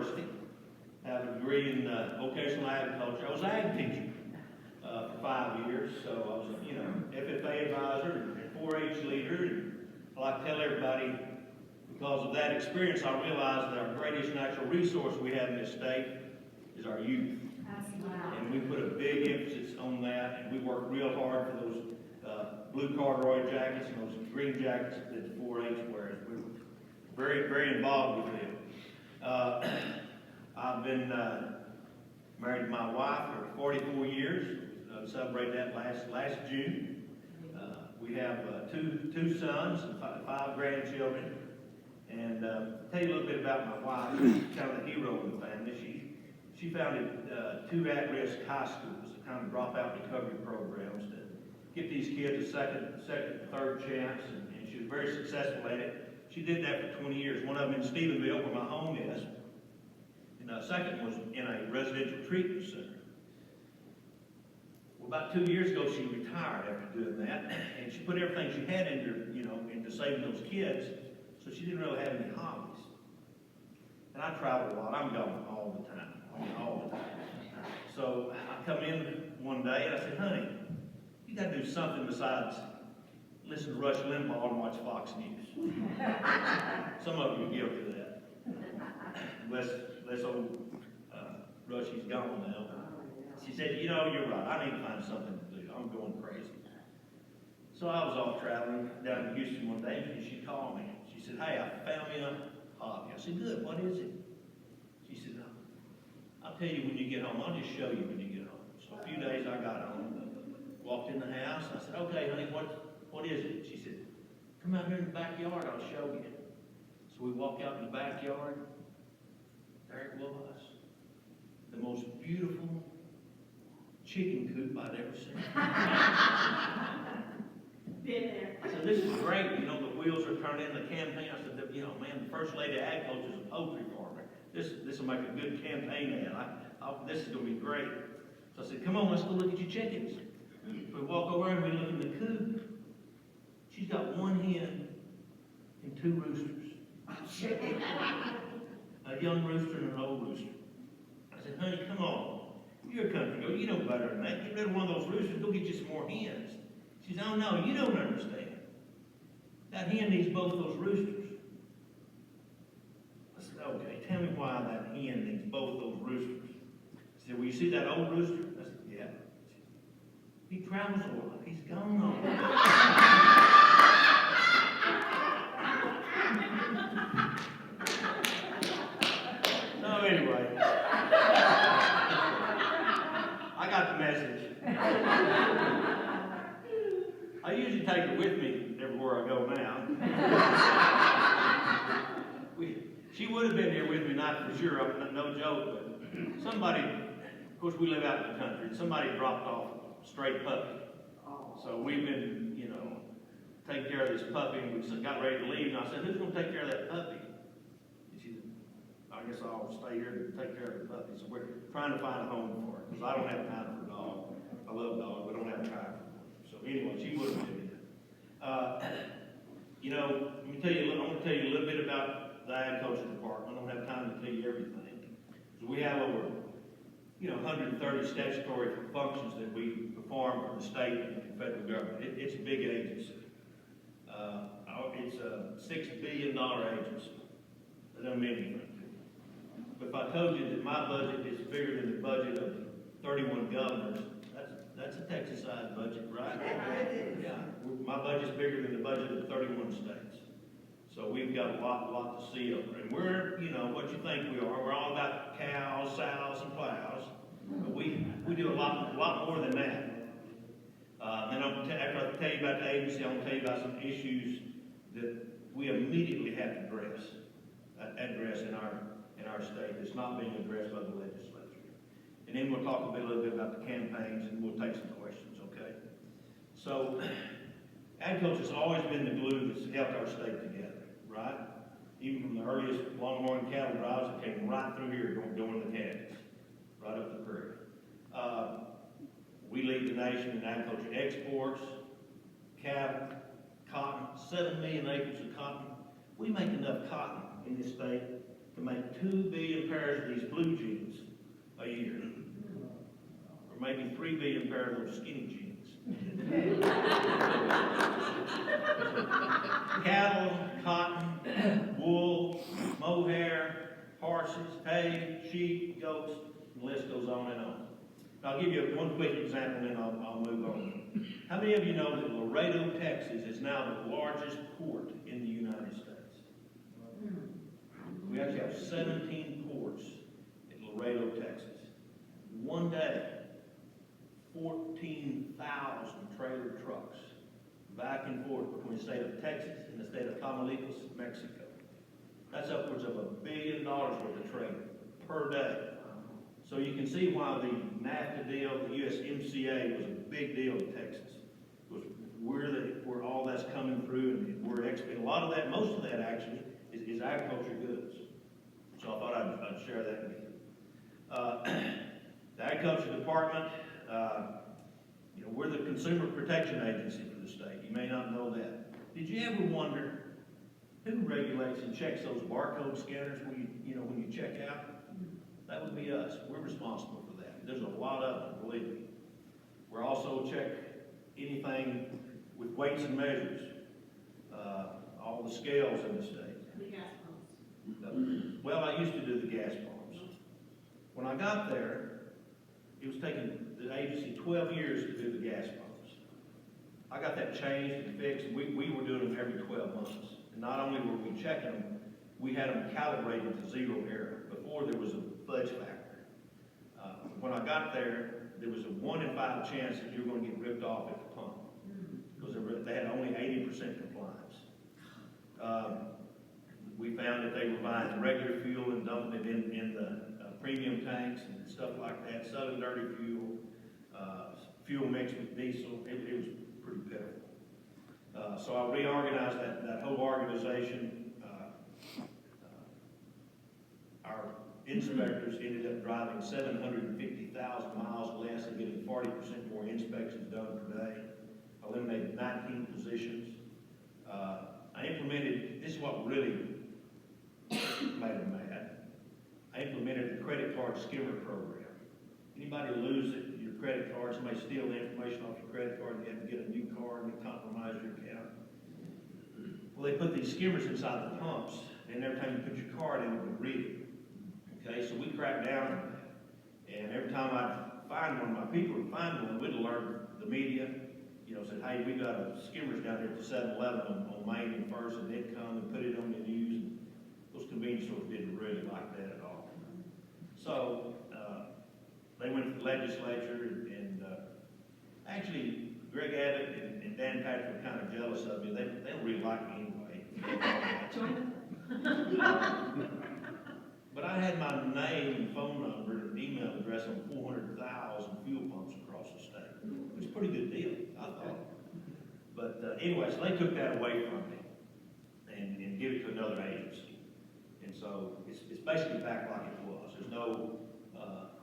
University. I have a degree in vocational agriculture. I was an ag teacher for 5 years, so I was, FFA advisor and 4-H leader. And I like to tell everybody, because of that experience, I realized that our greatest natural resource we have in this state is our youth. And we put a big emphasis on that, and we work real hard for those blue corduroy jackets and those green jackets that the 4-H wears. We're very, very involved with them. I've been married to my wife for 44 years. Celebrated that last June. We have two sons and 5 grandchildren. And tell you a little bit about my wife. She's kind of the hero in the family. She founded 2 at-risk high schools, kind of dropout recovery programs to give these kids a second, third chance, and she was very successful at it. She did that for 20 years. One of them in Stephenville, where my home is, and the second was in a residential treatment center. Well, about 2 years ago, she retired after doing that, and she put everything she had into saving those kids, so she didn't really have any hobbies. And I travel a lot. I'm gone all the time. All the time. So I come in one day and I said, honey, you got to do something besides listen to Rush Limbaugh and watch Fox News. Some of you are guilty of that. Unless old Rushy's gone now. She said, you're right. I need to find something to do. I'm going crazy. So I was off traveling down in Houston one day, and she called me. She said, hey, I found me a hobby. I said, good. What is it? She said, I'll tell you when you get home. I'll just show you when you get home. So a few days I got home, walked in the house. I said, okay, honey, what is it? She said, come out here in the backyard. I'll show you. So we walked out in the backyard. There it was. The most beautiful chicken coop I'd ever seen. Been there. I said, this is great. The wheels are turning in the campaign. I said, man, the First Lady of Agriculture is a poultry farmer. This will make a good campaign ad. This is going to be great. So I said, come on, let's go look at your chickens. We walk over and we look in the coop. She's got 1 hen and 2 roosters. A young rooster and an old rooster. I said, honey, come on. You're a country girl. You know better than that. Get rid of one of those roosters. Go get you some more hens. She said, oh, no, you don't understand. That hen needs both those roosters. I said, okay, tell me why that hen needs both those roosters. She said, well, you see that old rooster? I said, yeah. He travels a lot. He's gone on. So anyway, I got the message. I usually take her with me everywhere I go now. She would have been here with me, not for sure, no joke, but somebody, of course we live out in the country, and somebody dropped off a stray puppy. So we've been, taking care of this puppy, and we got ready to leave, and I said, who's going to take care of that puppy? And she said, I guess I'll stay here to take care of the puppy. So we're trying to find a home for her, because I don't have time for a dog. I love dogs, but I don't have time for one. So anyway, she would have been there. Let me tell you, I want to tell you a little bit about the agriculture department. I don't have time to tell you everything. So we have over, 130 statutory functions that we perform for the state and the federal government. It's a big agency. It's a $6 billion agency. That doesn't mean anything. But if I told you that my budget is bigger than the budget of 31 governors, that's a Texas-sized budget, right? Yeah. My budget's bigger than the budget of 31 states. So we've got a lot to see over. And we're, what you think we are. We're all about cows, sows, and plows. But we do a lot more than that. And after I tell you about the agency, I'm going to tell you about some issues that we immediately have to address in our state that's not being addressed by the legislature. And then we'll talk a little bit about the campaigns, and we'll take some questions, okay? So, agriculture's always been the glue that's held our state together, right? Even from the earliest longhorn cattle drives that came right through here going to the Caddis, right up the prairie. We lead the nation in agriculture exports, cattle, cotton, 7 million acres of cotton. We make enough cotton in this state to make 2 billion pairs of these blue jeans a year. Or maybe 3 billion pairs of those skinny jeans. Cattle, cotton, wool, mohair, horses, hay, sheep, goats, the list goes on and on. I'll give you one quick example and then I'll move on. How many of you know that Laredo, Texas is now the largest port in the United States? We actually have 17 ports in Laredo, Texas. One day, 14,000 trailer trucks back and forth between the state of Texas and the state of Tamaulipas, Mexico. That's upwards of $1 billion worth of trade per day. So you can see why the NAFTA deal, the USMCA, was a big deal in Texas. It was where all that's coming through, and we're exporting. A lot of that, most of that actually, is agriculture goods. So I thought I'd share that with you. The Agriculture Department, we're the Consumer Protection Agency for the state. You may not know that. Did you ever wonder who regulates and checks those barcode scanners when you check out? That would be us. We're responsible for that. There's a lot of them, believe me. We're also check anything with weights and measures, all the scales in the state. The gas pumps. Well, I used to do the gas pumps. When I got there, it was taking the agency 12 years to do the gas pumps. I got that changed and fixed. We were doing them every 12 months. And not only were we checking them, we had them calibrated to 0 error. Before there was a fudge factor. When I got there, there was a 1 in 5 chance that you were going to get ripped off at the pump because they had only 80% compliance. We found that they were buying regular fuel and dumping it in the premium tanks and stuff like that, Southern dirty fuel, fuel mixed with diesel. It was pretty pitiful. So I reorganized that whole organization. Our inspectors ended up driving 750,000 miles less and getting 40% more inspections done per day. I eliminated 19 positions. I implemented, this is what really made them mad. I implemented the credit card skimmer program. Anybody lose your credit card, somebody steal the information off your credit card, and you have to get a new card and compromise your account. Well, they put these skimmers inside the pumps, and every time you put your card in, it would read it. Okay, so we cracked down on that. And every time I'd find one, my people would find one, we'd alert the media, said, hey, we got a skimmers down here at the 7-Eleven on Main and First, and they'd come and put it on the news. And those convenience stores didn't really like that at all. So they went to the legislature, and actually, Greg Abbott and Dan Patrick were kind of jealous of me. They don't really like me anyway. But I had my name and phone number and email address on 400,000 fuel pumps across the state. It was a pretty good deal, I thought. But anyway, so they took that away from me and give it to another agency. And so it's basically back like it was. There's no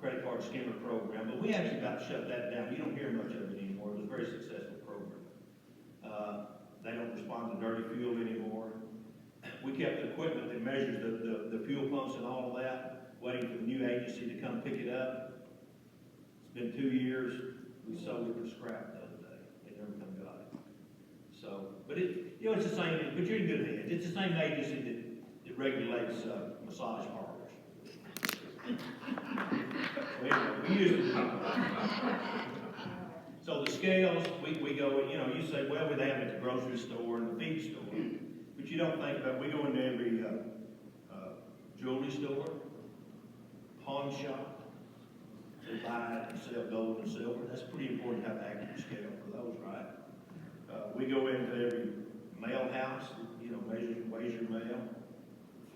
credit card skimmer program, but we actually got to shut that down. You don't hear much of it anymore. It was a very successful program. They don't respond to dirty fuel anymore. We kept the equipment that measures the fuel pumps and all of that, waiting for the new agency to come pick it up. It's been 2 years. We sold it for scrap the other day. They never come got it. So, but it's the same, but you're in good hands. It's the same agency that regulates massage parlors. So anyway, we use it. So the scales, we go, you say, well, they have it at the grocery store and the feed store. But you don't think about, we go into every jewelry store, pawn shop, to buy and sell gold and silver. That's pretty important to have an accurate scale for those, right? We go into every mail house, weighs your mail.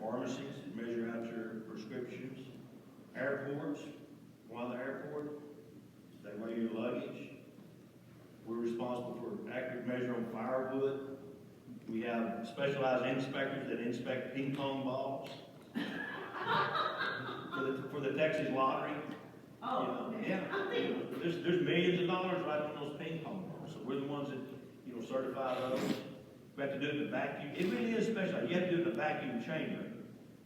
Pharmacies, measure out your prescriptions. Airports, go on the airport, they weigh your luggage. We're responsible for accurate measure on firewood. We have specialized inspectors that inspect ping pong balls for the Texas lottery. Yeah. There's millions of dollars right on those ping pong balls. So we're the ones that certify those. We have to do it in the vacuum. It really is special. You have to do it in the vacuum chamber.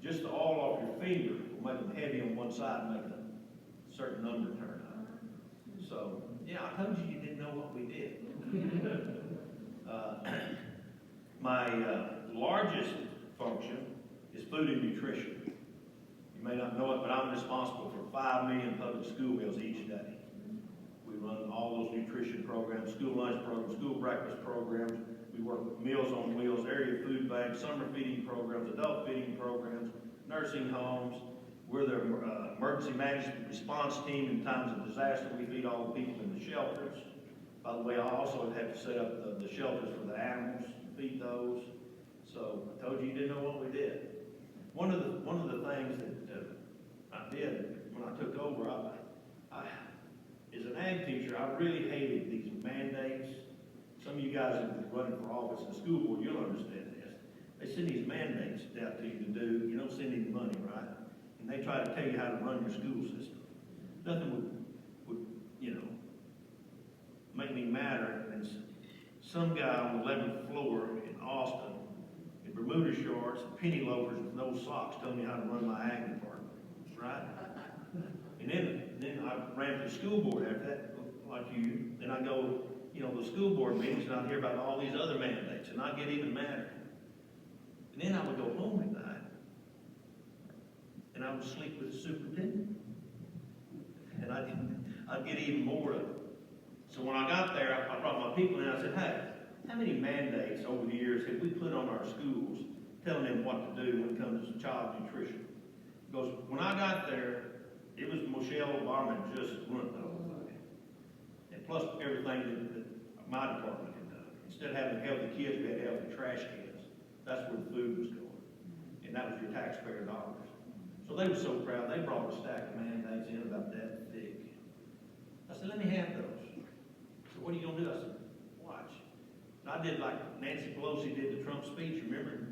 just the oil off your finger will make them heavy on one side and make a certain number turn out. So, yeah, I told you didn't know what we did. My largest function is food and nutrition. You may not know it, but I'm responsible for 5 million public school meals each day. We run all those nutrition programs, school lunch programs, school breakfast programs. We work with Meals on Wheels, area food banks, summer feeding programs, adult feeding programs, nursing homes. We're the emergency management response team in times of disaster. We feed all the people in the shelters. By the way, I also have to set up the shelters for the animals, feed those. So I told you didn't know what we did. One of the things that I did when I took over, I as an ag teacher, I really hated these mandates. Some of you guys that are running for office in the school board, you'll understand this. They send these mandates out to you to do. You don't send any money, right? And they try to tell you how to run your school system. Nothing would make me madder than some guy on the 11th floor in Austin in Bermuda shorts, penny loafers with no socks telling me how to run my ag department, right? And then I ran for the school board after that, like you. Then I go, the school board meetings, and I'd hear about all these other mandates, and I'd get even madder. And then I would go home at night, and I would sleep with the superintendent. And I'd get even more of it. So when I got there, I brought my people in, and I said, hey, how many mandates over the years have we put on our schools telling them what to do when it comes to child nutrition? Because when I got there, it was Michelle Obama just run the whole thing. And plus everything that my department had done. Instead of having healthy kids, we had healthy trash cans. That's where the food was going. And that was your taxpayer dollars. So they were so proud, they brought a stack of mandates in about that thick. I said, let me have those. So what are you going to do? I said, watch. And I did like Nancy Pelosi did the Trump speech, remember?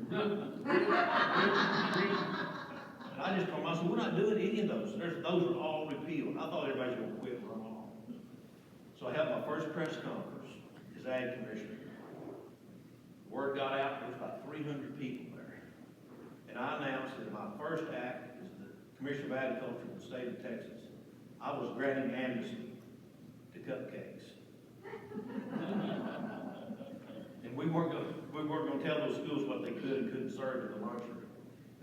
And I just told them, I said, we're not doing any of those. Those are all repealed. I thought everybody was going to quit and run off. So I had my first press conference as Ag Commissioner. Word got out, there was about 300 people there. And I announced that my first act as the Commissioner of Agriculture in the state of Texas, I was granting amnesty to cupcakes. And we weren't going to tell those schools what they could and couldn't serve in the lunchroom.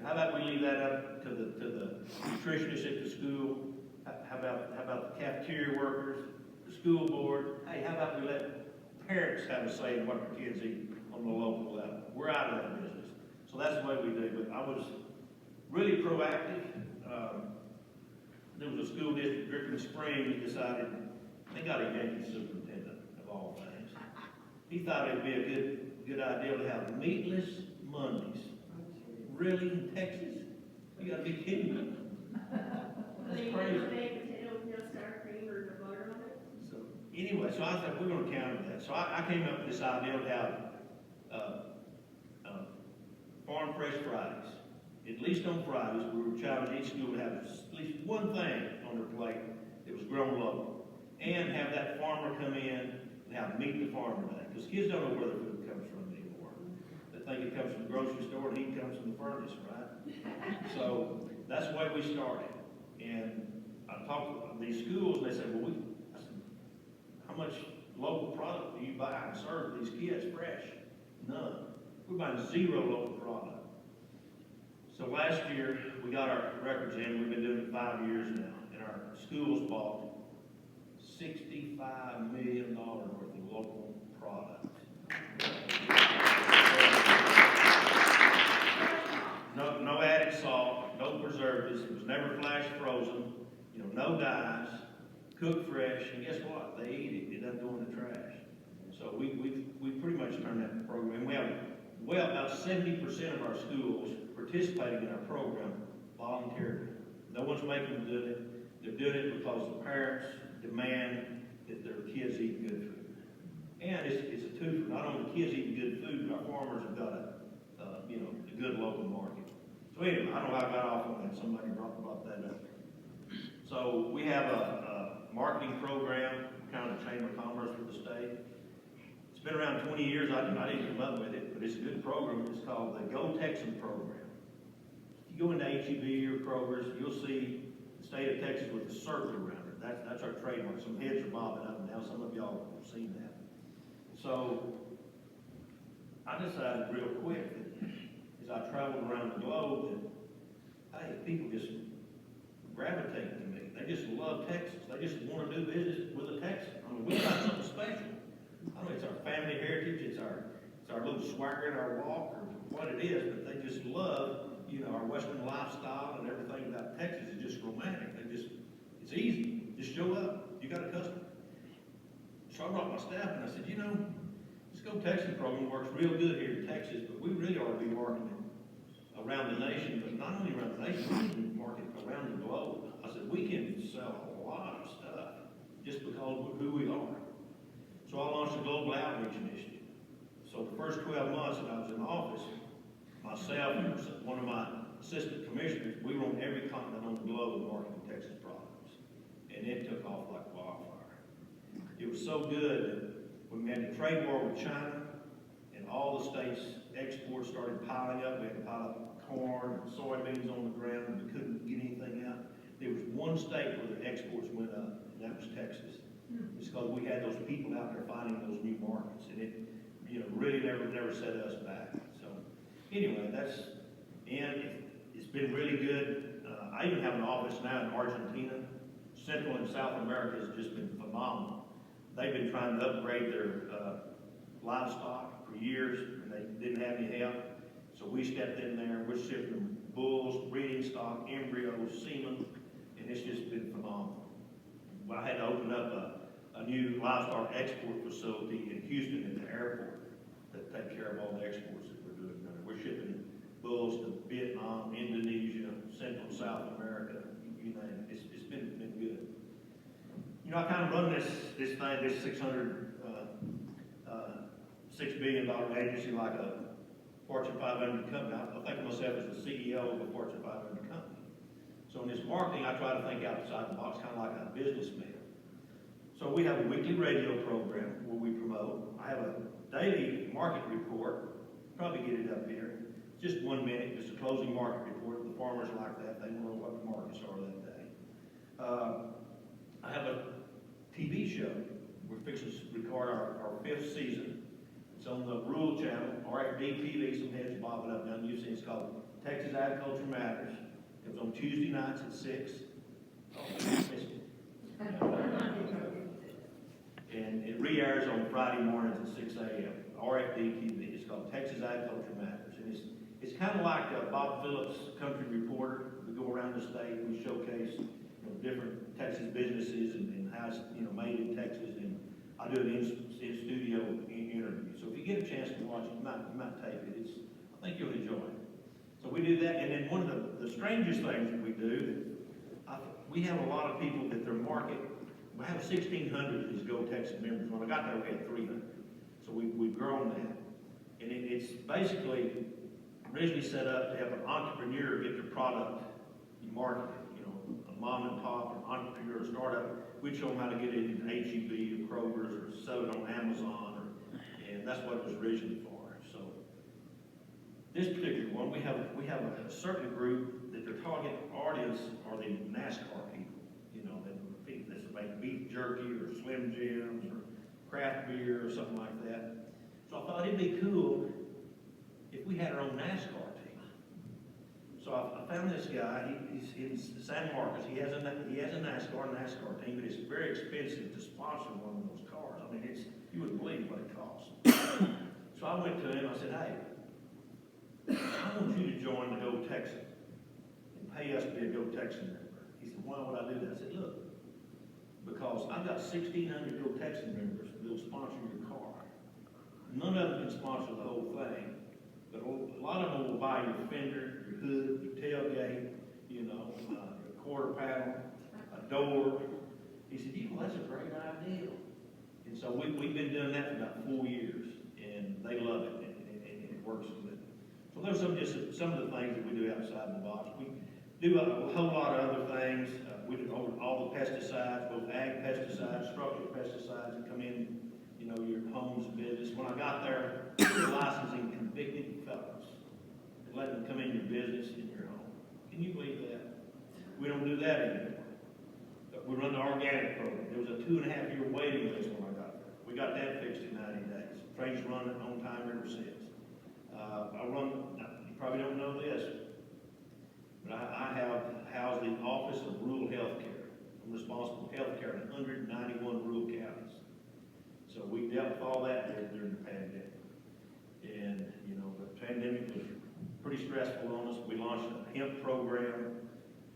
How about we leave that up to the nutritionists at the school? How about the cafeteria workers, the school board? Hey, how about we let parents have a say in what their kids eat on the local level? We're out of that business. So that's the way we do. But I was really proactive. There was a school district, Griffin Springs, that decided they got a Yankee superintendent of all things. He thought it'd be a good idea to have meatless Mondays. Really, in Texas? You gotta be kidding me. That's crazy. So anyway, so I thought we're gonna counter that. So I came up with this idea to have Farm Fresh Fridays. At least on Fridays, we were challenging each school to have at least one thing on their plate that was grown local. And have that farmer come in and have Meet the Farmer Day. Because kids don't know where their food comes from anymore. They think it comes from the grocery store and heat comes from the furnace, right? So that's the way we started. And I talked to these schools and they said, well, I said, how much local product do you buy and serve these kids fresh? None. We're buying zero local product. So last year, we got our records in. We've been doing it 5 years now. And our schools bought $65 million worth of local product. No added salt, no preservatives. It was never flash frozen. No dyes, cooked fresh. And guess what? They eat it. It doesn't go in the trash. So we pretty much turned that program. We have about 70% of our schools participating in our program voluntarily. No one's making them do it. They're doing it because the parents demand that their kids eat good food. And it's a twofer. Not only the kids eating good food, but our farmers have got a good local market. So anyway, I don't know how I got off on that. Somebody brought that up. So we have a marketing program, kind of a chamber of commerce for the state. It's been around 20 years. I didn't come up with it, but it's a good program. It's called the Go Texan program. you go into H-E-B or Kroger's, you'll see the state of Texas with a circle around it. That's our trademark. Some heads are bobbing up and down. Some of y'all have seen that. So I decided real quick that as I traveled around the globe that, hey, people just gravitate to me. They just love Texas. They just want to do business with a Texan. I mean, we've got something special. I mean, it's our family heritage. It's our little swagger in our walk or what it is, but they just love, you know, our Western lifestyle and everything about Texas is just romantic. It's easy. Just show up. You got a customer. So I brought my staff and I said, you know, this Go Texas program works real good here in Texas, but we really ought to be marketing around the nation, but not only around the nation, we can market around the globe. I said, we can sell a lot of stuff just because of who we are. So I launched a global outreach initiative. So the first 12 months that I was in office, myself and one of my assistant commissioners, we were on every continent on the globe marketing Texas products. And it took off like wildfire. It was so good that when we had the trade war with China and all the states' exports started piling up, we had to pile up corn and soybeans on the ground and we couldn't get anything out. There was one state where the exports went up, and that was Texas. It's because we had those people out there finding those new markets, and it, you know, really never set us back. So anyway, it's been really good. I even have an office now in Argentina. Central and South America has just been phenomenal. They've been trying to upgrade their livestock for years, and they didn't have any help. So we stepped in there. We're shipping them bulls, breeding stock, embryos, semen, and it's just been phenomenal. I had to open up a new livestock export facility in Houston at the airport that take care of all the exports that we're doing. We're shipping bulls to Vietnam, Indonesia, Central and South America, you name it. It's been good. You know, I kind of run this thing, this $6 billion agency like a Fortune 500 company. I think of myself as the CEO of a Fortune 500 company. So in this marketing, I try to think outside the box, kind of like a businessman. So we have a weekly radio program where we promote. I have a daily market report. Probably get it up here. Just 1 minute, just a closing market report. The farmers like that. They know what the markets are that day. I have a TV show. We're fixing to record our 5th season. It's on the Rural Channel, RFD TV, some heads bobbing up down. You've seen it's called Texas Agriculture Matters. It was on Tuesday nights at 6. And it re-airs on Friday mornings at 6 a.m. RFD TV. It's called Texas Agriculture Matters. And it's kind of like Bob Phillips' Country Reporter. We go around the state, we showcase different Texas businesses and how it's made in Texas. And I do an in-studio interview. So if you get a chance to watch it, you might take it. I think you'll enjoy it. So we do that, and then one of the strangest things that we do, we have a lot of people that their market, we have 1,600 of these Go Texas members. When I got there, we had 300. So we've grown that. And it's basically originally set up to help an entrepreneur get their product marketed. A mom and pop, or entrepreneur, or startup, we'd show them how to get it in H-E-B or Kroger's or sell it on Amazon, and that's what it was originally for. So this particular one, we have a certain group that their target audience are the NASCAR people, that make beef jerky or Slim Jims or craft beer or something like that. So I thought it'd be cool if we had our own NASCAR team. So I found this guy. He's in San Marcos. He has a NASCAR team, but it's very expensive to sponsor one of those cars. I mean, you wouldn't believe what it costs. So I went to him. I said, "Hey, I want you to join the Go Texan and pay us to be a Go Texan member." He said, "Why would I do that?" I said, "Look, because I've got 1,600 Go Texan members that will sponsor your car. None of them can sponsor the whole thing, but a lot of them will buy your fender, your hood, your tailgate, your quarter panel, a door." He said, "That's a great idea." And so we've been doing that for about 4 years, and they love it, and it works good. So those are some of the things that we do outside the box. We do a whole lot of other things. We do all the pesticides, both ag pesticides, structural pesticides that come in, your home's business. When I got there, we were licensing convicted felons and letting them come in your business in your home. Can you believe that? We don't do that anymore. We run the organic program. There was a 2.5-year waiting list when I got there. We got that fixed in 90 days. Train's running on time ever since. You probably don't know this, but I have housed the Office of Rural Health Care. I'm responsible for health care in 191 rural counties. So we dealt with all that during the pandemic. And, you know, the pandemic was pretty stressful on us. We launched a hemp program.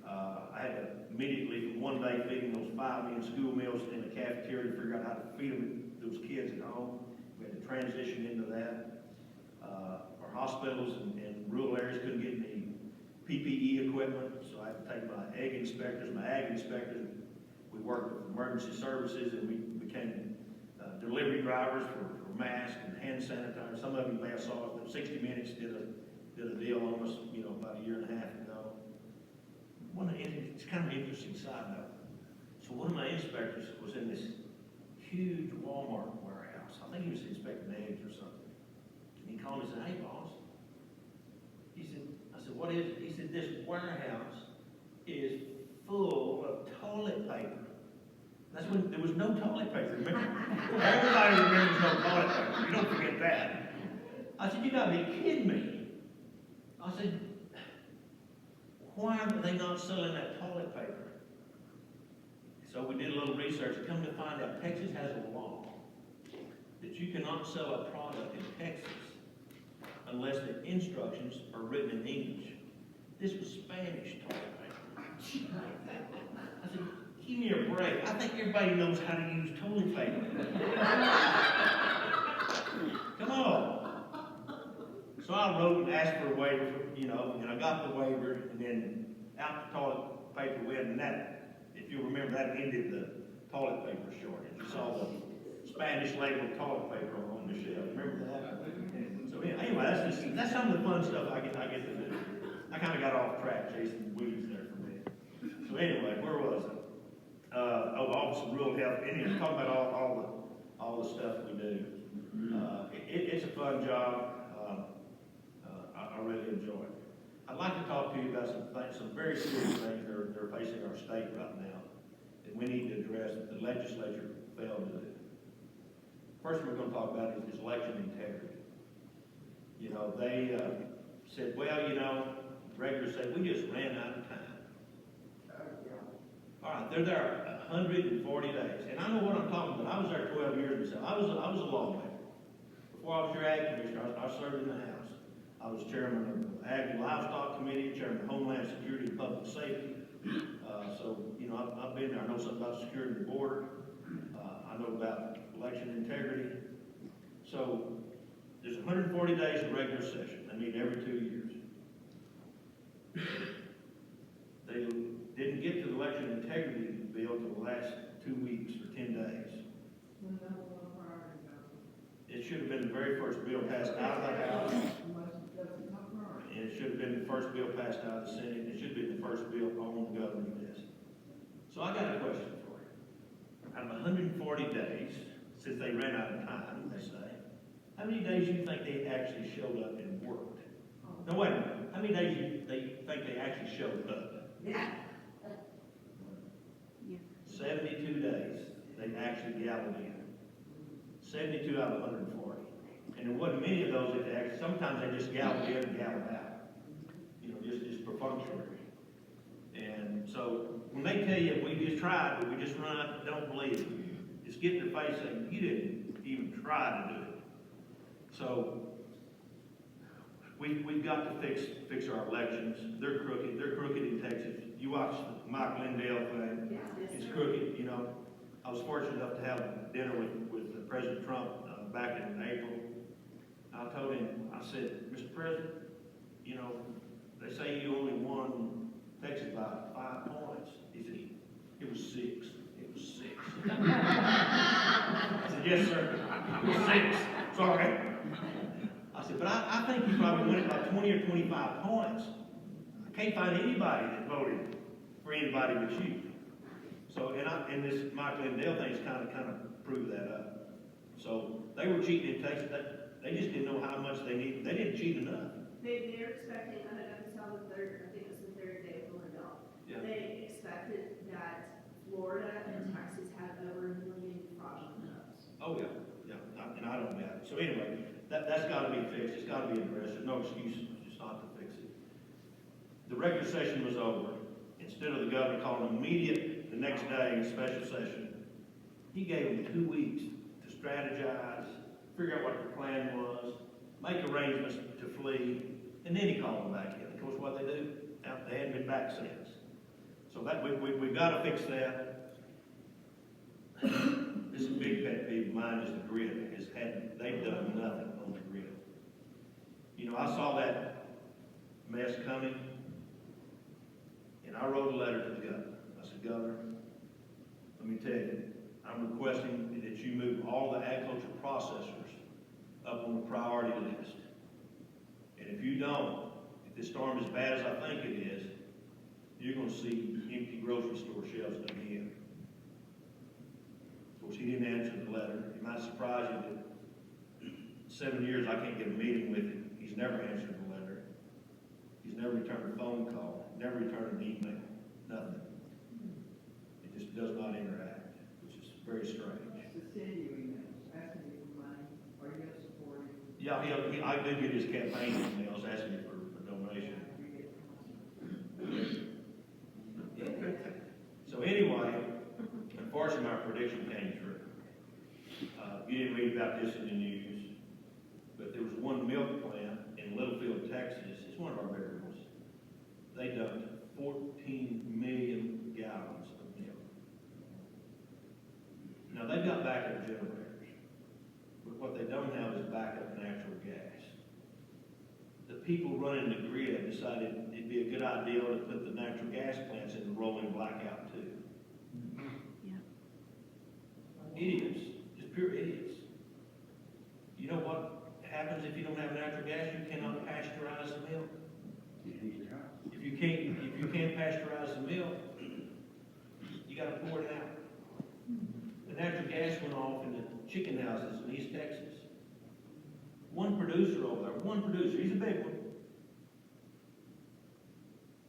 I had to immediately, from one day, feeding those 5 million school meals in the cafeteria, figure out how to feed those kids at home. We had to transition into that. Our hospitals and rural areas couldn't get any PPE equipment, so I had to take my ag inspectors. We worked with emergency services, and we became delivery drivers for masks and hand sanitizer. Some of you may have saw it. 60 Minutes did a deal on us, you know, about 1.5 years ago. It's kind of an interesting side note. So one of my inspectors was in this huge Walmart warehouse. I think he was inspecting eggs or something. And he called me and said, "Hey, boss." I said, "What is it?" He said, "This warehouse is full of toilet paper." That's when there was no toilet paper, remember? Everybody remembers no toilet paper. You don't forget that. I said, "You gotta be kidding me." I said, "Why are they not selling that toilet paper?" So we did a little research and come to find out Texas has a law that you cannot sell a product in Texas unless the instructions are written in English. This was Spanish toilet paper. I said, "Give me a break. I think everybody knows how to use toilet paper." Come on. So I wrote and asked for a waiver, and I got the waiver, and then out the toilet paper went, and that, if you remember, that ended the toilet paper shortage. You saw the Spanish labeled toilet paper on the shelf. Remember that? So anyway, that's some of the fun stuff I get to do. I kind of got off track chasing weeds there for a minute. So anyway, where was it? Office of Rural Health. Anyway, talking about all the stuff we do. It's a fun job. I really enjoy it. I'd like to talk to you about some very serious things that are facing our state right now that we need to address that the legislature failed to do. First we're going to talk about is election integrity. You know, they said, well, regulars say, we just ran out of time. All right, they're there 140 days. And I know what I'm talking about. I was there 12 years myself. I was a lawmaker. Before I was your ag commissioner, I served in the House. I was chairman of the Ag and Livestock Committee, chairman of Homeland Security and Public Safety. I've been there. I know something about securing the border. I know about election integrity. So there's 140 days of regular session. They meet every 2 years. They didn't get to the election integrity bill till the last 2 weeks or 10 days. It should have been the very first bill passed out of the House. And it should have been the first bill passed out of the Senate. It should have been the first bill on the governor's desk. So I got a question for you. Out of 140 days, since they ran out of time, they say, how many days do you think they actually showed up and worked? No, wait a minute. How many days do you think they actually showed up? Yeah. 72 days they actually gaveled in. 72 out of 140. And there wasn't many of those that they actually, sometimes they just gaveled in and gaveled out. Just perfunctory. And so when they tell you we just tried, but we just run out and don't believe it, it's getting their face saying you didn't even try to do it. So we've got to fix our elections. They're crooked. They're crooked in Texas. You watch the Mike Lindell thing. It's crooked. I was fortunate enough to have dinner with President Trump back in April. I told him, I said, Mr. President, they say you only won Texas by 5 points. He said, it was 6. It was 6. I said, yes, sir. It was 6. Sorry. I said, but I think you probably won it by 20 or 25 points. I can't find anybody that voted for anybody but you. So, and this Mike Lindell thing's kind of proved that up. So they were cheating in Texas. They just didn't know how much they needed. They didn't cheat enough. They're expecting, I don't know if you saw the third, I think it was the third day of Philadelphia. Yeah. They expected that Florida and Texas had over 1 million fraudulent notes. Oh, yeah, and I don't doubt it. So anyway, that's gotta be fixed, it's gotta be addressed, there's no excuse just not to fix it. The regular session was over. Instead of the governor calling immediate, the next day, special session, he gave them 2 weeks to strategize, figure out what their plan was, make arrangements to flee, and then he called them back in. Of course, what they do, they hadn't been back since. So that we've got to fix that. This is a big pet peeve of mine is the grid. They've done nothing on the grid. You know, I saw that mess coming, and I wrote a letter to the governor. I said, Governor, let me tell you, I'm requesting that you move all the agriculture processors up on the priority list. And if you don't, if this storm is as bad as I think it is, you're going to see empty grocery store shelves again. Of course, he didn't answer the letter. It might surprise you that 7 years I can't get a meeting with him. He's never answered the letter. He's never returned a phone call, never returned an email, nothing. It just does not interact, which is very strange. To send you emails, asking you for money, are you going to support him? Yeah, I do get his campaign emails asking me for a donation. So anyway, unfortunately, our prediction came true. You didn't read about this in the news, but there was one milk plant in Littlefield, Texas. It's one of our bigger ones. They dumped 14 million gallons of milk. Now, they've got backup generators, but what they don't have is backup natural gas. The people running the grid decided it'd be a good idea to put the natural gas plants in the rolling blackout too. Idiots, just pure idiots. You know what happens if you don't have natural gas? You cannot pasteurize the milk. If you can't pasteurize the milk, you got to pour it out. The natural gas went off in the chicken houses in East Texas. One producer over there, he's a big one,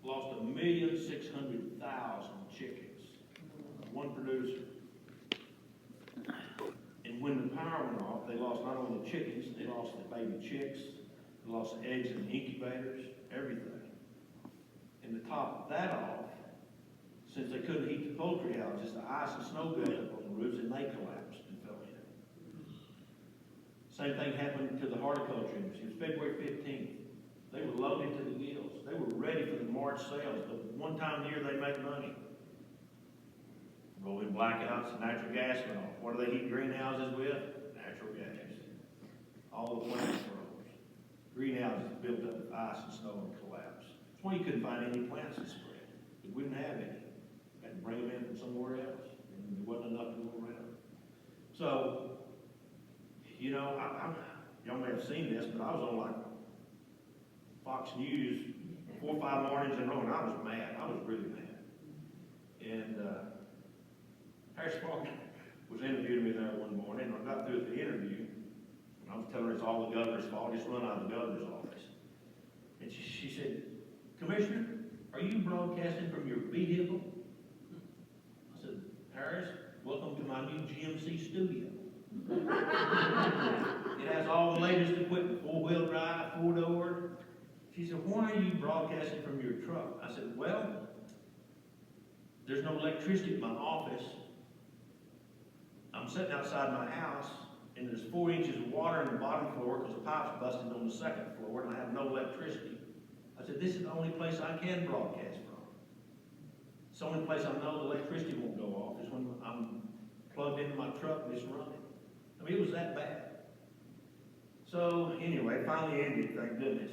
lost 1,600,000 chickens. One producer. And when the power went off, they lost not only the chickens, they lost the baby chicks, they lost the eggs in the incubators, everything. And to top that off, since they couldn't heat the poultry houses, the ice and snow built up on the roofs and they collapsed and fell in. Same thing happened to the horticulture industry. It was February 15th. They were loaded to the gills. They were ready for the March sales. The one time a year they make money. Rolling blackouts, natural gas went off. What do they heat greenhouses with? Natural gas. All the plant growers. Greenhouses built up with ice and snow and collapsed. That's why you couldn't find any plants to spread. We wouldn't have any. Had to bring them in from somewhere else. And there wasn't enough to go around. So, you know, y'all may have seen this, but I was on like Fox News 4 or 5 mornings in a row, and I was mad. I was really mad. And Harris Faulkner was interviewing me there one morning, and I got through with the interview, and I was telling her it's all the governor's fault, just run out of the governor's office. And she said, Commissioner, are you broadcasting from your vehicle? I said, Harris, welcome to my new GMC studio. It has all the latest equipment, 4-wheel drive, 4-door. She said, why are you broadcasting from your truck? I said, well, there's no electricity in my office. I'm sitting outside my house, and there's 4 inches of water in the bottom floor because the pipe's busted on the second floor, and I have no electricity. I said, this is the only place I can broadcast from. It's the only place I know the electricity won't go off is when I'm plugged into my truck and it's running. I mean, it was that bad. So, anyway, finally ended, thank goodness.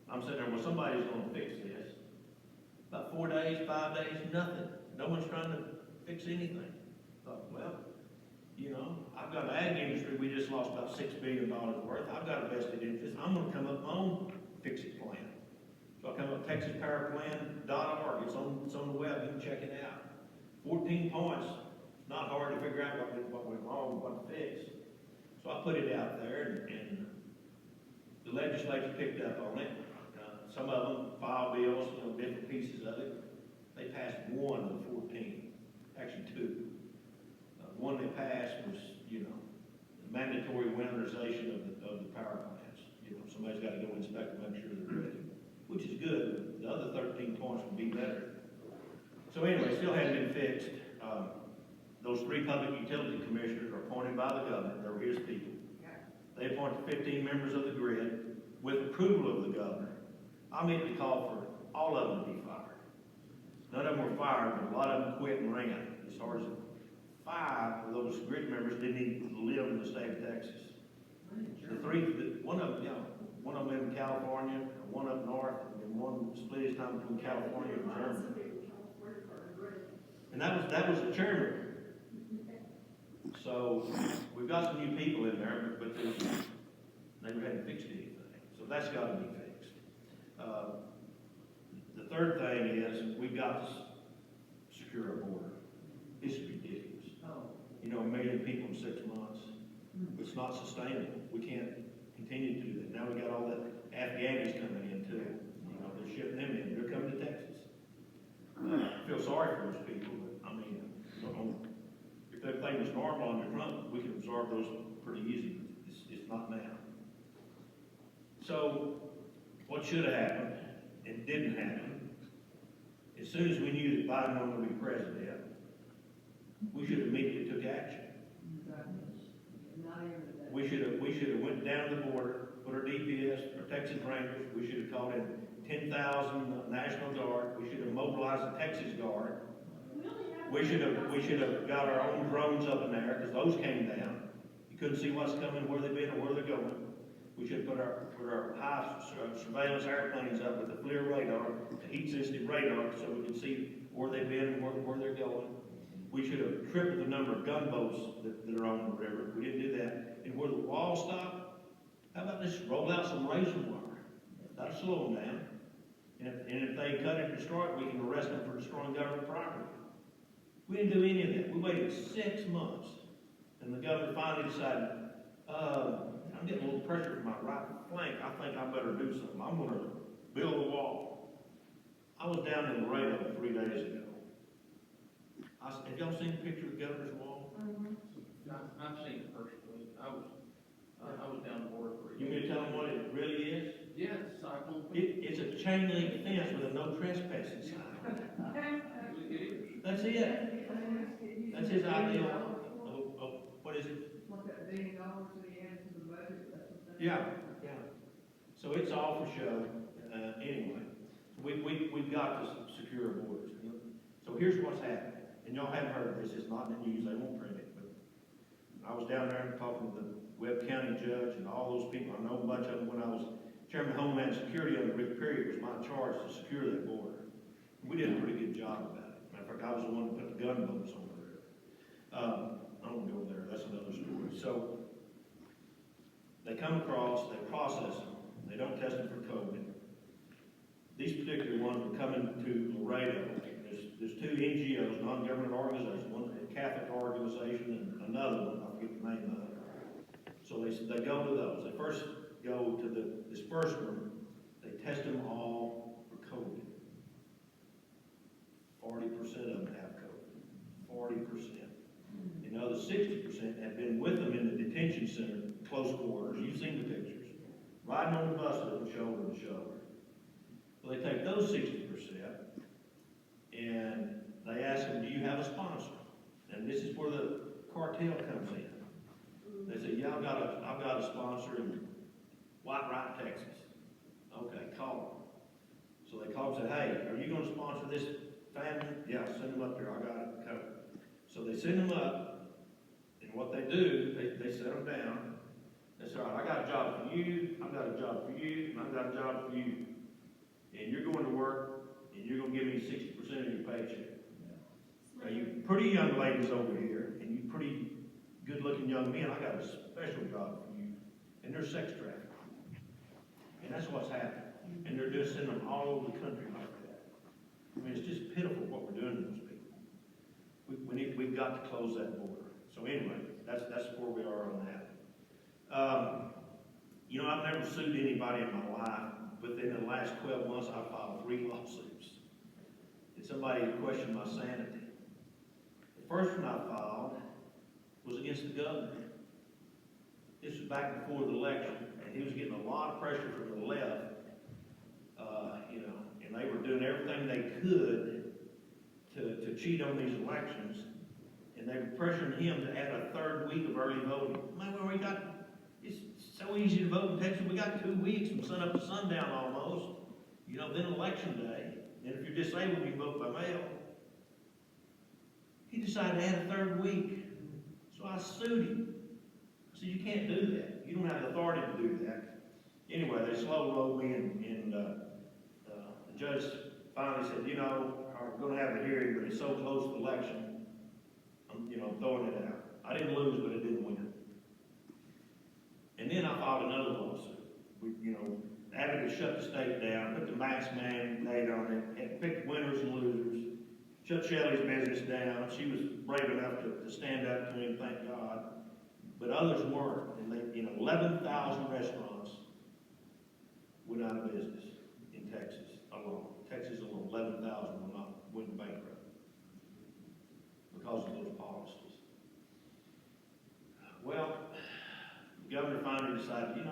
I'm sitting there, well, somebody's going to fix this. About 4 days, 5 days, nothing. No one's trying to fix anything. Thought, well, you know, I've got an ag industry, we just lost about $6 billion worth. I've got a vested interest. I'm going to come up with my own fix-it plan. So I come up with TexasPowerPlan.org. It's on the web. You can check it out. 14 points. It's not hard to figure out what went wrong, what to fix. So I put it out there, and the legislature legislature picked up on it. Some of them filed bills, different pieces of it. They passed one of the 14, actually two. One they passed was, the mandatory winterization of the power plants. Somebody's got to go inspect and make sure they're ready, which is good. The other 13 points would be better. So anyway, still hadn't been fixed. Those 3 public utility commissioners are appointed by the governor. They were his people. They appointed 15 members of the grid with approval of the governor. I immediately called for all of them to be fired. None of them were fired, but a lot of them quit and ran. As far as 5 of those grid members didn't even live in the state of Texas. One of them in California, one up north, and one split his time between California and Germany. And that was the chairman. So we've got some new people in there, but they never hadn't fixed anything. So that's got to be fixed. The third thing is we've got to secure our border. It's ridiculous. A million people in 6 months. It's not sustainable. We can't continue to do that. Now we got all the Afghanis coming in too. They're shipping them in. They're coming to Texas. I feel sorry for those people, but if everything was normal under Trump, we could absorb those pretty easy. It's not now. So, what should have happened, and didn't happen, as soon as we knew that Biden wanted to be president, we should have immediately took action. We should have went down to the border, put our DPS, our Texas Rangers. We should have called in 10,000 National Guard. We should have mobilized the Texas Guard. We should have got our own drones up in there because those came down. You couldn't see what's coming, where they've been, or where they're going. We should put our high surveillance airplanes up with the FLIR radar, the heat-sensitive radar, so we can see where they've been and where they're going. We should have tripled the number of gunboats that are on the river. We didn't do that. And where the wall stopped, how about just roll out some razor wire? That'll slow them down. And if they cut and destroy it, we can arrest them for destroying government property. We didn't do any of that. We waited 6 months. And the governor finally decided, I'm getting a little pressure from my right flank. I think I better do something. I'm going to build a wall. I was down in Laredo 3 days ago. Have y'all seen the picture of the governor's wall? I've seen it personally. I was down the border for You mean to tell them what it really is? Yes, cyclone. It's a chain link fence with a no trespassing sign. That's it. That's his ideal. What is it? Want that $1 billion to the end to the budget? That's what that is. Yeah. So it's all for show. Anyway, we've got to secure our borders. So here's what's happened. And y'all haven't heard of this. It's not in the news. They won't print it. But I was down there talking to the Webb County judge and all those people. I know a bunch of them. When I was chairman of Homeland Security under Rick Perry, it was my charge to secure that border. We did a pretty good job about it. Matter of fact, I was the one that put the gunboats on the river. I don't go there. That's another story. So they come across, they process them. They don't test them for COVID. These particular ones were coming to Laredo. There's 2 NGOs, non-government organizations, one a Catholic organization and another one, I forget the name of it. So they go to those. They first go to the dispersed room. They test them all for COVID. 40% of them have COVID. 40%. And the other 60% have been with them in the detention center, close quarters. You've seen the pictures. Riding on the bus with them shoulder to shoulder. Well, they take those 60% and they ask them, do you have a sponsor? And this is where the cartel comes in. They say, yeah, I've got a sponsor in White Rock, Texas. Okay, call them. So they call them and say, hey, are you going to sponsor this family? Yeah, send them up here. I got it covered. So they send them up, and what they do, they set them down. They say, all right, I got a job for you, I've got a job for you, and I've got a job for you. And you're going to work, and you're going to give me 60% of your paycheck. Now, you pretty young ladies over here, and you pretty good-looking young men, I got a special job for you. And they're sex trafficking. And that's what's happening. And they're just sending them all over the country like that. I mean, it's just pitiful what we're doing to those people. We've got to close that border. So anyway, that's where we are on that. You know, I've never sued anybody in my life, but within the last 12 months, I filed 3 lawsuits. And somebody questioned my sanity. The first one I filed was against the governor. This was back before the election, and he was getting a lot of pressure from the left, and they were doing everything they could to cheat on these elections, and they were pressuring him to add a 3rd week of early voting. Man, it's so easy to vote in Texas. We got 2 weeks from sun up to sundown almost, then election day, and if you're disabled, you can vote by mail. He decided to add a 3rd week, so I sued him. I said, you can't do that. You don't have the authority to do that. Anyway, they slow rolled me, and the judge finally said, we're going to have a hearing, but it's so close to the election, I'm throwing it out. I didn't lose, but I didn't win. And then I filed another lawsuit. Having to shut the state down, put the mask mandate on it, and pick winners and losers, shut Shelley's business down. She was brave enough to stand up to him, thank God. But others weren't. And 11,000 restaurants went out of business in Texas alone. Texas alone, 11,000 went bankrupt because of those policies. Well, the governor finally decided,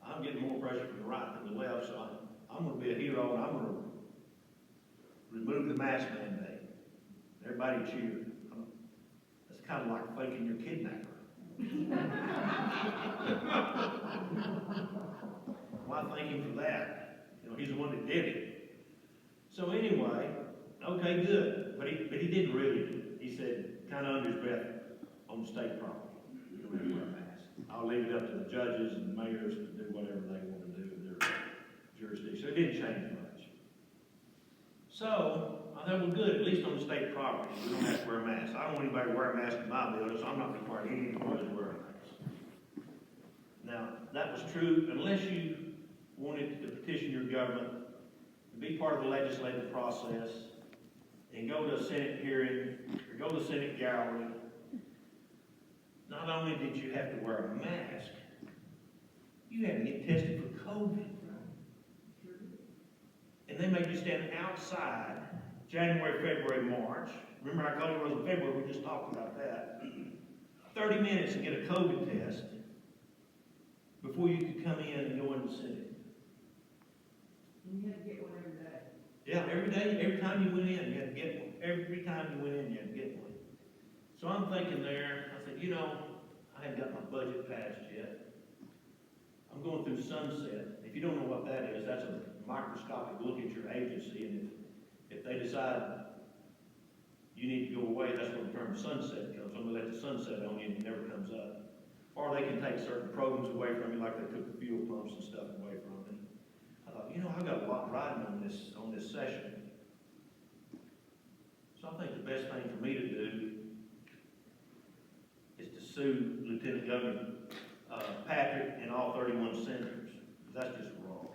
I'm getting more pressure from the right than the left, so I'm going to be a hero, and I'm going to remove the mask mandate. Everybody cheered. That's kind of like faking your kidnapper. Why thank him for that? He's the one that did it. So anyway, okay, good. But he didn't really do it. He said, kind of under his breath, on the state property, you don't have to wear a mask. I'll leave it up to the judges and the mayors to do whatever they want to do in their jurisdiction. So it didn't change much. So I thought, well, good, at least on the state property, we don't have to wear a mask. I don't want anybody to wear a mask in my building, so I'm not requiring any employees to wear a mask. Now, that was true unless you wanted to petition your government to be part of the legislative process and go to a Senate hearing or go to the Senate gallery. Not only did you have to wear a mask, you had to get tested for COVID. And they made you stand outside January, February, March. Remember I told you it was in February, we just talked about that. 30 minutes to get a COVID test before you could come in and go in the Senate. And you had to get one every day. Yeah, every day, every time you went in, you had to get one. Every time you went in, you had to get one. So I'm thinking there, I said, I haven't got my budget passed yet. I'm going through sunset. If you don't know what that is, that's a microscopic look at your agency, and if they decide you need to go away, that's where the term sunset comes. I'm going to let the sunset on you and it never comes up. Or they can take certain programs away from you, like they took the fuel pumps and stuff away from me. I thought, I've got a lot riding on this session. So I think the best thing for me to do is to sue Lieutenant Governor Patrick and all 31 senators. That's just wrong.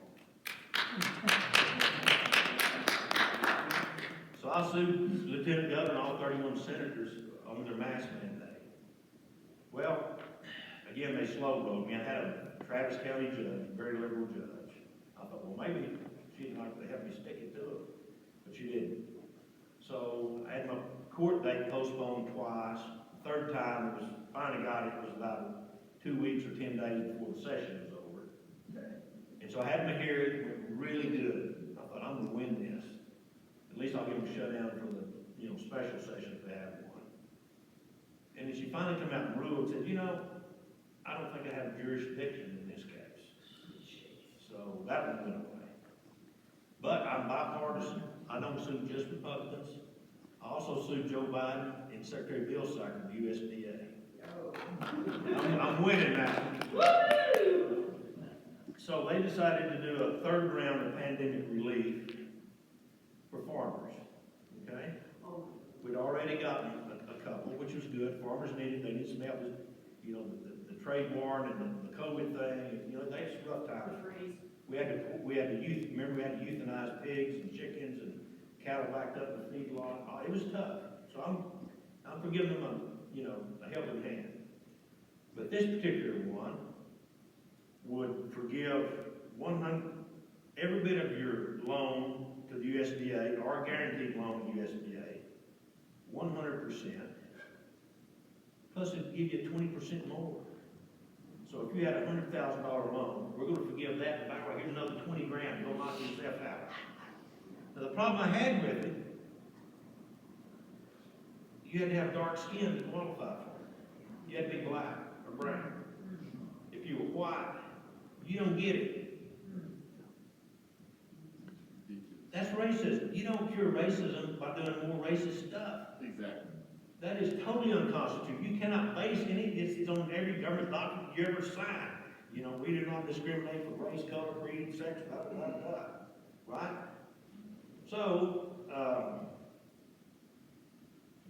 So I sued Lieutenant Governor and all 31 senators on their mask mandate. Well, again, they slow rolled me. I had a Travis County judge, a very liberal judge. I thought, well, maybe she'd like to help me stick it to her, but she didn't. So I had my court date postponed twice. The 3rd time, it was finally got it. It was about 2 weeks or 10 days before the session was over. And so I had my hearing. It went really good. I thought, I'm going to win this. At least I'll give them a shutdown for the special session if they have one. And then she finally came out and ruled and said, I don't think I have jurisdiction in this case. So that one went away. But I'm bipartisan. I don't sue just Republicans. I also sued Joe Biden and Secretary Vilsack of the USDA. I'm winning now. So they decided to do a 3rd round of pandemic relief for farmers. Okay? We'd already gotten a couple, which was good. Farmers needed some help with, the trade war and the COVID thing. They had some rough times. We had to euthanize pigs and chickens and cattle backed up in the feedlot. Oh, it was tough. So I'm forgiving them a helping hand. But this particular one, would forgive 100, every bit of your loan to the USDA or guaranteed loan to USDA, 100%. Plus it'd give you 20% more. So if you had a $100,000 loan, we're gonna forgive that, and back right here's another 20 grand, go knock yourself out. Now the problem I had with it, you had to have dark skin to qualify for it. You had to be black or brown. If you were white, you don't get it. That's racism. You don't cure racism by doing more racist stuff. Exactly. That is totally unconstitutional. You cannot base any, it's on every government document you ever sign. You know, we do not discriminate for race, color, creed, sex, blah, blah, blah, blah. Right? So,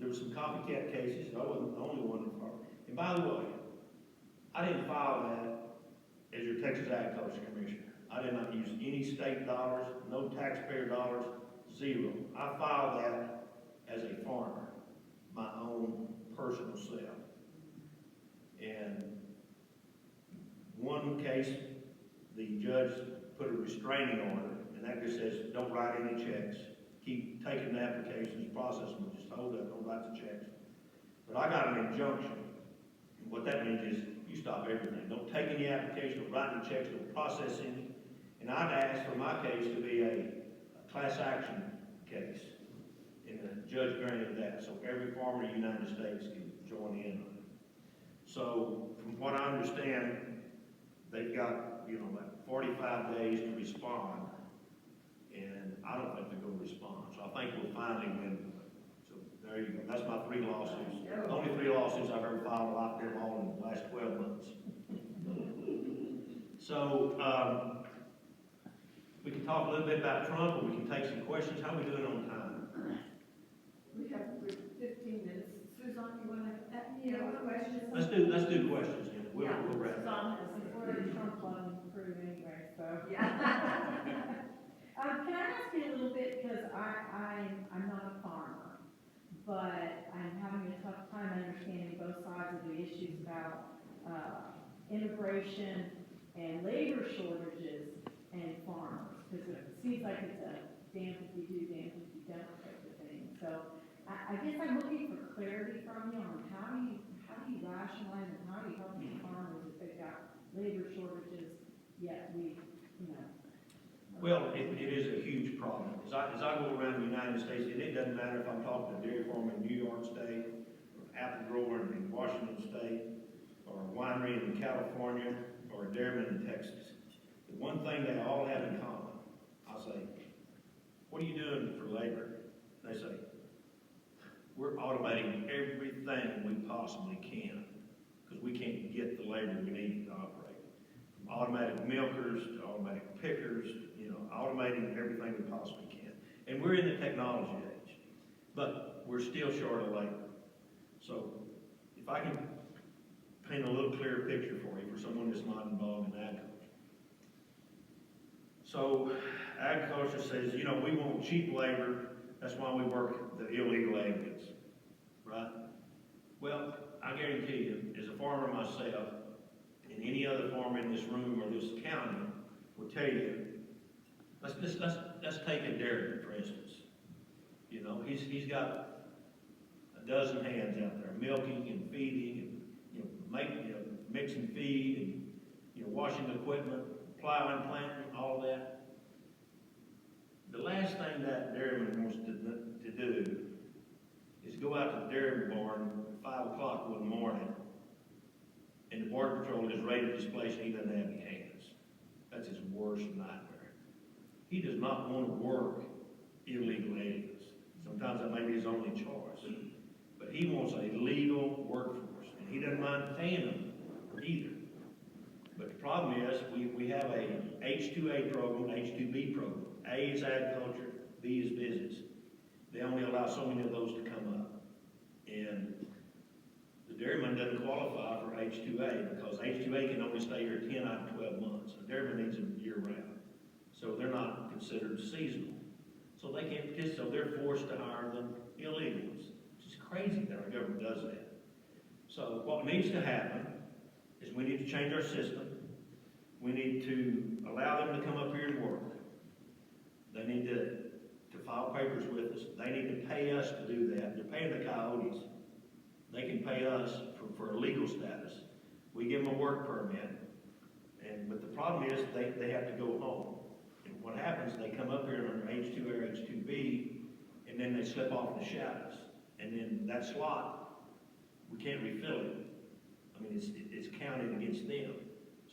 there were some copycat cases. I wasn't the only one involved. And by the way, I didn't file that as your Texas Agriculture Commissioner. I did not use any state dollars, no taxpayer dollars, zero. I filed that as a farmer, my own personal self. And one case, the judge put a restraining order, and that just says, don't write any checks. Keep taking the applications, process them, just hold up, don't write the checks. But I got an injunction. And what that means is, you stop everything. Don't take any application, don't write any checks, don't process any. And I'd asked for my case to be a class action case. And the judge granted that, so every farmer in the United States can join in on it. So, from what I understand, they've got, you know, like 45 days to respond. And I don't think they're going to respond. So I think we'll finally win. So there you go. That's my 3 lawsuits. The only 3 lawsuits I've ever filed. I've them all in the last 12 months. So we can talk a little bit about Trump, or we can take some questions. How are we doing on time? We have 15 minutes. Susan, you want to, questions? Let's do questions. We'll wrap it up. We're in Trump on prove anyway, so. Yeah. Can I ask you a little bit, because I'm not a farmer, but I'm having a tough time understanding both sides of the issues about immigration and labor shortages and farmers, because it seems like it's a damned if you do, damned if you don't type of thing. So I guess I'm looking for clarity from you on how do you rationalize and how do you help these farmers if they've got labor shortages, yet we, you know. Well, it is a huge problem. As I go around the United States, and it doesn't matter if I'm talking to a dairy farmer in New York State, or an apple grower in Washington State, or a winery in California, or a dairyman in Texas. The one thing they all have in common, I'll say, what are you doing for labor? They say, we're automating everything we possibly can, because we can't get the labor we need to operate. From automatic milkers to automatic pickers, you know, automating everything we possibly can. And we're in the technology age, but we're still short of labor. So if I can paint a little clearer picture for you, for someone that's not involved in agriculture. So agriculture says, you know, we want cheap labor, that's why we work the illegal aliens, right? Well, I guarantee you, as a farmer myself, and any other farmer in this room or this county will tell you, let's take a dairyman, for instance. You know, he's got a dozen hands out there milking and feeding and, you know, mixing feed and, you know, washing the equipment, plowing, planting, all of that. The last thing that dairyman wants to do is go out to the dairy barn at 5 o'clock one morning and the border patrol is ready to displace and he doesn't have any hands. That's his worst nightmare. He does not want to work illegal aliens. Sometimes that may be his only choice. But he wants a legal workforce, and he doesn't mind paying them either. But the problem is, we have a H-2A program, H-2B program. A is agriculture, B is business. They only allow so many of those to come up. And the dairyman doesn't qualify for H-2A because H-2A can only stay here 10 out of 12 months. The dairyman needs them year-round. So they're not considered seasonal. So they can't, so they're forced to hire them illegals. Which is crazy that our government does that. So what needs to happen is we need to change our system. we need to allow them to come up here and work. They need to file papers with us. They need to pay us to do that. They're paying the coyotes. They can pay us for a legal status. We give them a work permit. But the problem is, they have to go home. And what happens, they come up here under H2 or H2B, and then they slip off the shadows. And then that slot, we can't refill it. I mean, it's counted against them.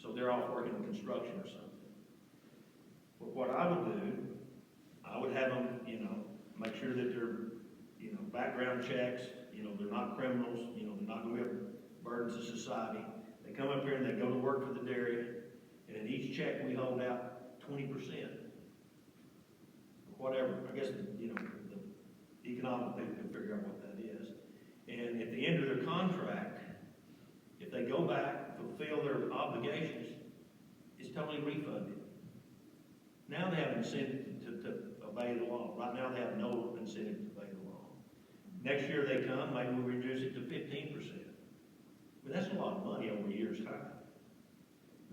So they're off working in construction or something. But what I would do, I would have them, make sure that they're, background checks, they're not criminals, they're not going to be burdens to society. They come up here and they go to work for the dairy, and in each check we hold out 20%. Whatever, I guess, the economic people can figure out what that is. And at the end of their contract, if they go back, fulfill their obligations, it's totally refunded. Now they have an incentive to obey the law. Right now they have no incentive to obey the law. Next year they come, maybe we reduce it to 15%. But that's a lot of money over a year's time.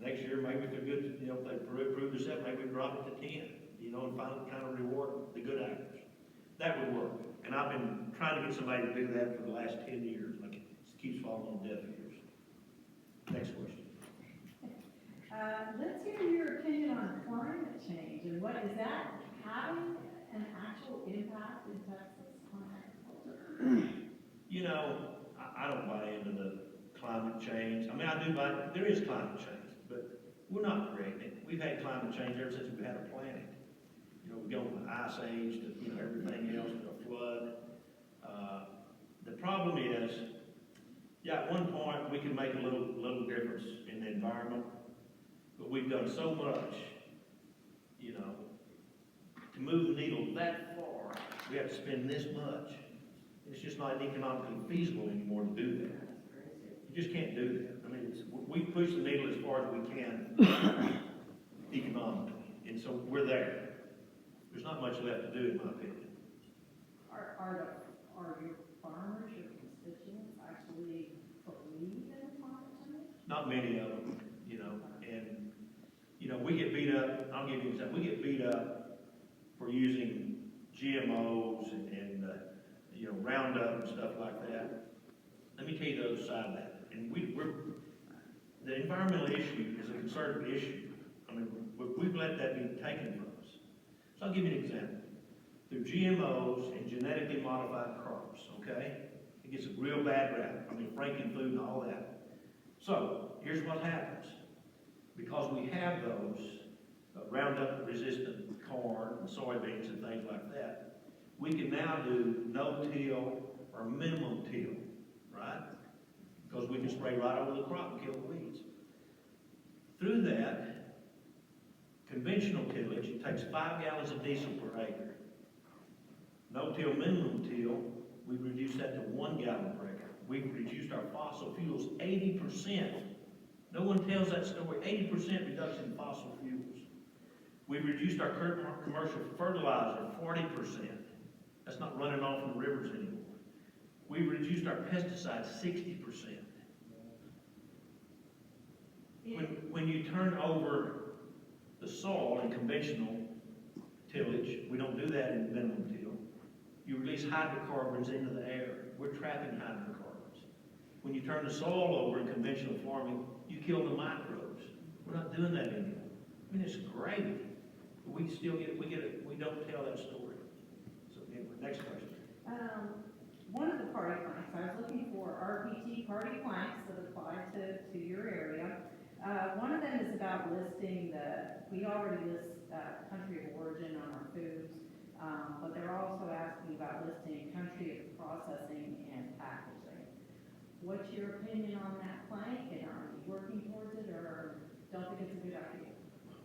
Next year, maybe if they're good, if they prove themselves, maybe we drop it to 10, and finally kind of reward the good actors. That would work. And I've been trying to get somebody to do that for the last 10 years. Like, it keeps falling on deaf ears. Next question. Let's hear your opinion on climate change, and what is that having an actual impact in Texas on agriculture? I don't buy into the climate change. I mean, I do buy, there is climate change, but we're not creating it. We've had climate change ever since we've had a planet. We've gone from the ice age to, everything else, to a flood. The problem is, at one point, we can make a little difference in the environment, but we've done so much, to move the needle that far, we have to spend this much. It's just not economically feasible anymore to do that. You just can't do that. I mean, we push the needle as far as we can economically, and so we're there. There's not much left to do, in my opinion. Are your farmers, your constituents, actually believe in climate change? Not many of them, and, we get beat up. I'll give you an example. We get beat up for using GMOs and Roundup and stuff like that. Let me tell you the other side of that. And the environmental issue is a conservative issue. I mean, we've let that be taken from us. So I'll give you an example. Through GMOs and genetically modified crops, okay? It gets a real bad rap. I mean, Frankenfood and all that. So here's what happens. Because we have those Roundup-resistant corn and soybeans and things like that, we can now do no-till or minimum till, right? Because we can spray right over the crop and kill the weeds. Through that, conventional tillage, it takes 5 gallons of diesel per acre. No-till, minimum till, we've reduced that to 1 gallon per acre. We've reduced our fossil fuels 80%. No one tells that story. 80% reduction in fossil fuels. We've reduced our commercial fertilizer 40%. That's not running off in the rivers anymore. We've reduced our pesticides 60%. When you turn over the soil in conventional tillage, we don't do that in minimum till. You release hydrocarbons into the air. We're trapping hydrocarbons. When you turn the soil over in conventional farming, you kill the microbes. We're not doing that anymore. I mean, it's great, but we still we don't tell that story. So anyway, next question. One of the party planks, I was looking for RPT party planks that apply to your area. One of them is about listing we already list country of origin on our foods, but they're also asking about listing country of processing and packaging. What's your opinion on that plank, and are you working towards it, or don't think it's a good idea?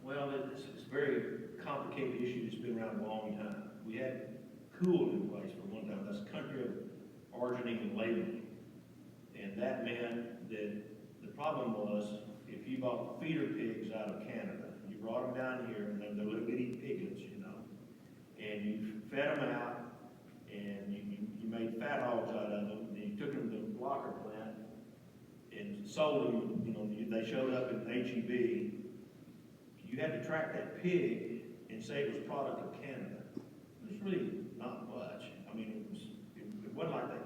Well, it's a very complicated issue that's been around a long time. We had cool in place for one time. That's country of origining and labeling. And that meant that the problem was, if you bought feeder pigs out of Canada, you brought them down here, and they're little bitty piglets, and you fed them out, and you made fat hogs out of them, and you took them to the blocker plant and sold them. They showed up in HEB, you had to track that pig and say it was product of Canada. There's really not much. I mean, it wasn't like that.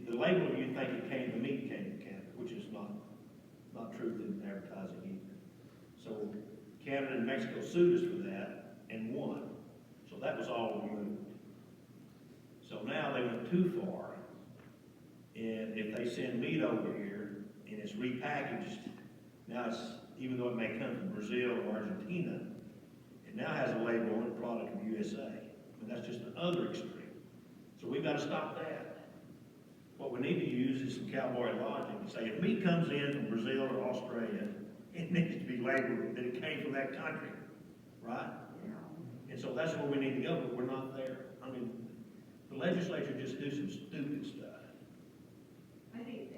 The label, you'd think it came, the meat came from Canada, which is not truth in advertising either. So Canada and Mexico sued us for that and won. So that was all removed. So now they went too far. And if they send meat over here and it's repackaged, now it's, even though it may come from Brazil or Argentina, it now has a label on it, product of USA. But that's just the other extreme. So we've got to stop that. What we need to use is some cowboy logic and say, if meat comes in from Brazil or Australia, it needs to be labeled that it came from that country, right? And so that's where we need to go, but we're not there. I mean, the legislature just do some stupid stuff. I think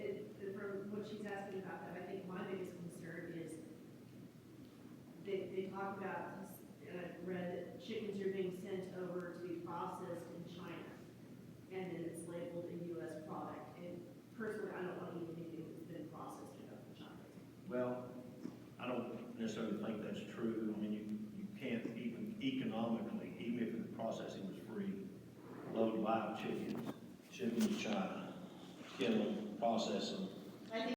from what she's asking about that, I think my biggest concern is they talk about, read that chickens are being sent over to be processed in China, and then it's labeled a U.S. product. And personally, I don't want to eat anything that's been processed enough in China. Well, I don't necessarily think that's true. I mean, you can't even economically, even if the processing was free, load live chickens, ship them to China, kill them, process them,